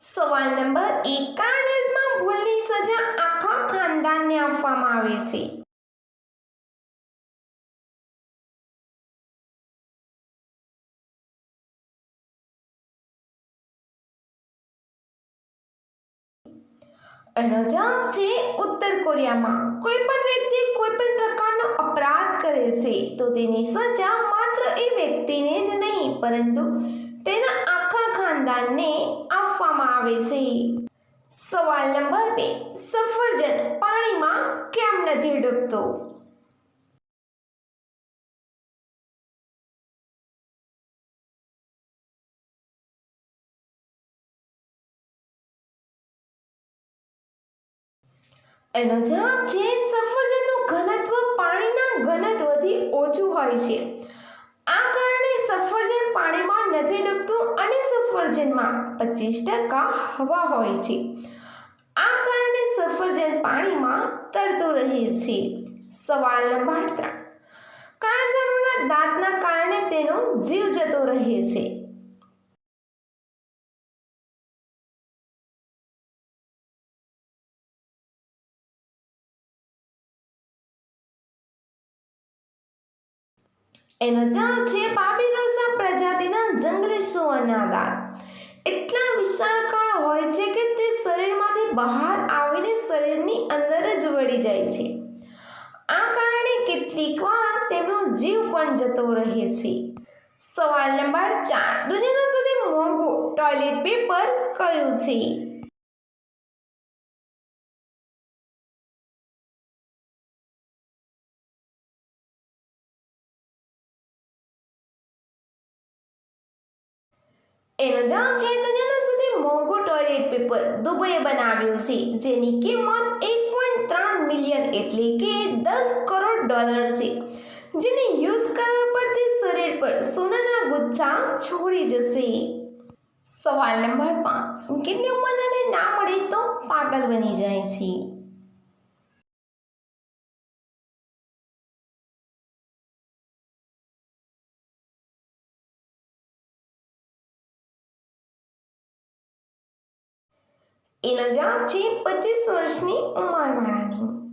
સવાલ નંબર 1, કયા દેશમાં ભૂલની સજા આખા ખાનદાનને આપવામાં આવે છે? એનો જવાબ છે ઉત્તર કોરિયામાં. કોઈ પણ વ્યક્તિ કોઈ પણ પ્રકારનો અપરાધ કરે છે તો તેની સજા માત્ર એ વ્યક્તિને જ નહીં પરંતુ તેના આખા ખાનદાનને આપવામાં આવે છે. સવાલ નંબર 2, સફરજન પાણીમાં કેમ નથી ડૂબતું? એનો જવાબ છે સફરજનનું ઘનત્વ પાણીના ઘનત્વથી ઓછું હોય છે. આ કારણે સફરજન પાણીમાં નથી ડૂબતું અને સફરજનમાં 25% હવા હોય છે. આ કારણે સફરજન પાણીમાં તરતું રહે છે. સવાલ નંબર 3, કયા જાનવરના દાંતના કારણે તેનો જીવ જતો રહે છે? એનો જવાબ છે બાર્બીરોસા પ્રજાતિના જંગલી સુવરના દાંત. એટલા વિશાળકાય હોય છે કે તે શરીરમાંથી બહાર આવીને શરીરની અંદર જ વળી જાય છે. આ કારણે કેટલીકવાર તેમનો જીવ પણ જતો રહે છે. સવાલ નંબર 4, દુનિયાનું સૌથી મોંઘું ટોયલેટ પેપર કયું છે? એનો જવાબ છે દુનિયાનું સૌથી મોંઘું ટોયલેટ પેપર દુબઈએ બનાવ્યું છે, જેની કિંમત 1.3 મિલિયન એટલે કે $10 કરોડ છે. જેને યુઝ કરવા પર તે શરીર પર સોનાના ગુચ્છા છોડી જશે. સવાલ નંબર 5, કેટલી ઉંમરને ના મળે તો પાગલ બની જાય છે? એનો જવાબ છે 25 વર્ષની ઉંમરવાળાની.